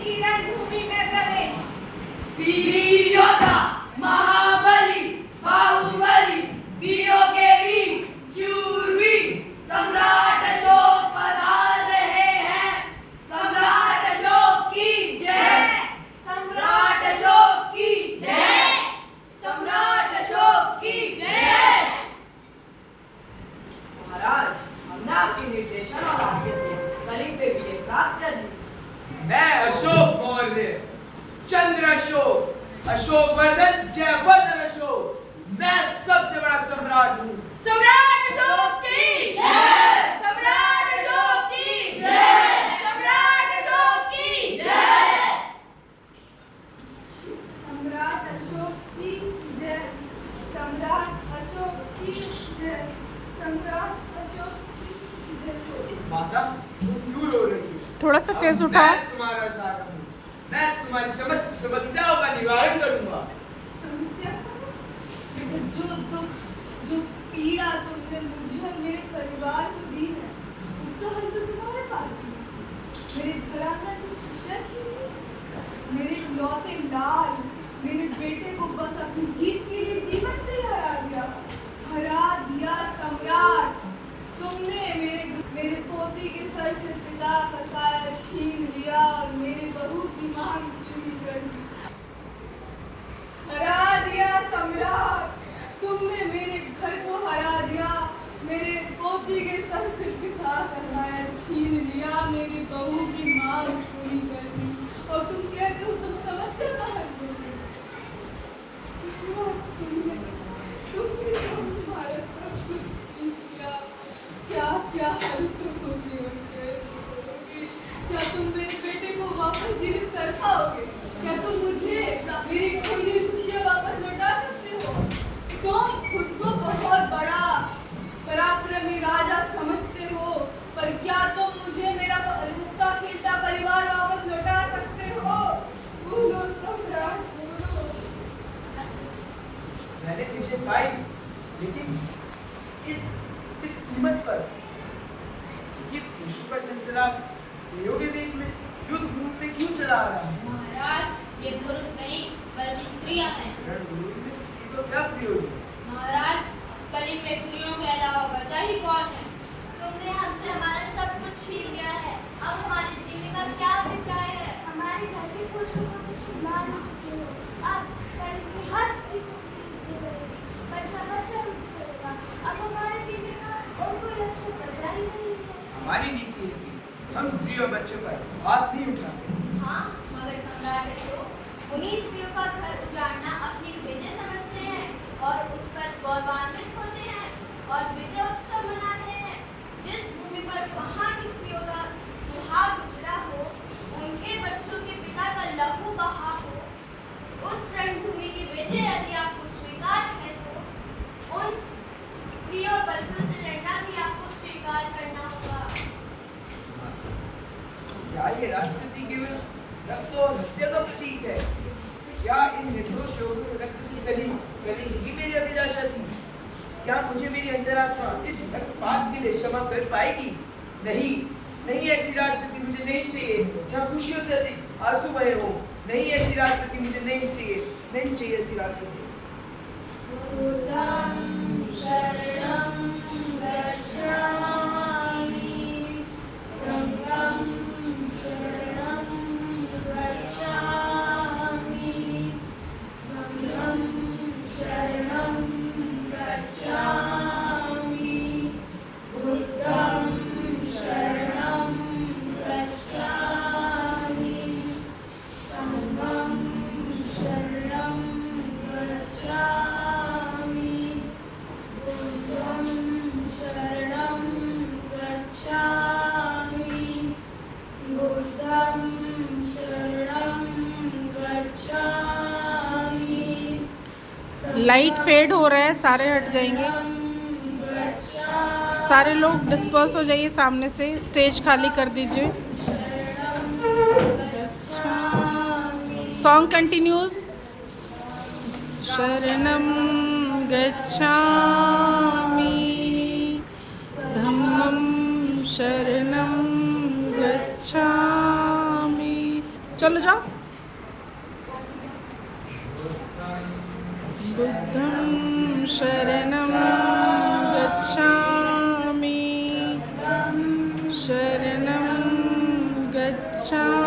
की रणभूमि में प्रवेश। वीर योद्धा महाबली बाहुबली वीरों के वीर शूरवीर सम्राट अशोक पधार रहे हैं। सम्राट अशोक की जय। सम्राट अशोक की जय। सम्राट अशोक की जय। महाराज, हमने आपके निर्देशन और आज्ञा से कलिंग पे विजय प्राप्त कर ली। मैं अशोक मौर्य, चंद्र अशोक, अशोक वर्धन, जयवर्धन अशोक, मैं सबसे बड़ा सम्राट हूँ। सम्राट अशोक की जय। सम्राट अशोक की जय। सम्राट अशोक की जय। सम्राट अशोक की जय। सम्राट अशोक की जय। सम्राट अशोक की जय। माता, तुम क्यों रो रही हो? थोड़ा सा फेस अब उठाओ। मैं तुम्हारा सहारा हूँ। मैं तुम्हारी समस्त समस्याओं का निवारण करूंगा। समस्या जो दुख, जो पीड़ा तुमने मुझे और मेरे परिवार को दी है, उसका हल तो तुम्हारे पास है। मेरे घर आकर तुम खुशियाँ छीन ली। मेरे इकलौते लाल, मेरे बेटे को बस अपनी जीत के लिए जीवन से ही हरा दिया। हरा दिया सम्राट। तुमने मेरे पोती के सर से पिता का साया छीन लिया और मेरे बहू की मांग पूरी कर दी। हरा दिया सम्राट। तुमने मेरे घर को हरा दिया, मेरे पोती के सर से पिता का साया छीन लिया, मेरी बहू की मांग पूरी कर दी और तुम कहते हो तुम समस्या का हल करोगे। सम्राट, तुमने तो हमारा सब कुछ छीन लिया। क्या हल करोगे और कैसे करोगे? क्या तुम मेरे बेटे को वापस जीवित कर पाओगे? क्या तुम मुझे मेरी खोई हुई खुशियाँ वापस लौटा सकते हो? तुम खुद को बहुत बड़ा पराक्रमी राजा समझते हो, पर क्या तुम मुझे मेरा हंसता खेलता परिवार वापस लौटा सकते हो? बोलो सम्राट, बोलो। मैंने विजय पाई, लेकिन इस कीमत पर। ये पुरुषों का चंचला स्त्रियों के बीच में युद्ध भूमि पे क्यों चला आ रहा है? महाराज, ये पुरुष नहीं बल्कि स्त्रियां हैं। रणभूमि में स्त्री को क्या प्रयोजन? महाराज, कलिंग में स्त्रियों के अलावा बचा ही कौन है? तुमने हमसे हमारा सब कुछ छीन लिया है। अब हमारे जीने का क्या अभिप्राय है? हमारे घर के पुरुषों को तुम सुना नहीं चुके हो। अब कल की हर स्त्री तुमसे जीते रहेगी, बच्चा बच्चा रूप करेगा। अब हमारे जीने का और कोई लक्ष्य बचा ही नहीं है। हमारी नीति है कि हम स्त्री और बच्चों पर हाथ नहीं उठाते। हाँ, मगर सम्राट अशोक उन्हीं स्त्रियों का घर उजाड़ना अपनी विजय समझते हैं और उस पर गौरवान्वित होते हैं और विजय उत्सव मनाते हैं। जिस भूमि पर वहाँ की स्त्रियों का सुहाग उजड़ा हो, उनके बच्चों के पिता का लहू बहा हो, उस रणभूमि की विजय यदि आपको स्वीकार है तो उन स्त्रियों और बच्चों से लड़ना भी आपको स्वीकार करना होगा। क्या ये राजनीति केवल रक्त और हत्या का प्रतीक है? क्या इन निर्दोष लोगों के रक्त से सली कलिंग ही मेरी अभिलाषा थी? क्या मुझे मेरी अंतरात्मा इस रक्तपात के लिए क्षमा कर पाएगी? नहीं, नहीं, ऐसी राजनीति मुझे नहीं चाहिए जहाँ खुशियों से अधिक आंसू बहे हो। नहीं, ऐसी राजनीति मुझे नहीं चाहिए, नहीं चाहिए ऐसी राजनीति। बुद्धं शरणं गच्छामि, संघं शरणं गच्छामि, बुद्धं शरणं गच्छामि, बुद्धं शरणं गच्छामि, संघं शरणं गच्छामि, बुद्धं शरणं गच्छामि, बुद्धं शरणं गच्छामि। लाइट फेड हो रहा है, सारे हट जाएंगे। सारे लोग डिस्पर्स हो जाइए सामने से, स्टेज खाली कर दीजिए। Song continues. शरणं गच्छामि, धम्मं शरणं गच्छामि, चलो जाओ। बुद्धं शरणं गच्छामि, शरणं गच्छामि।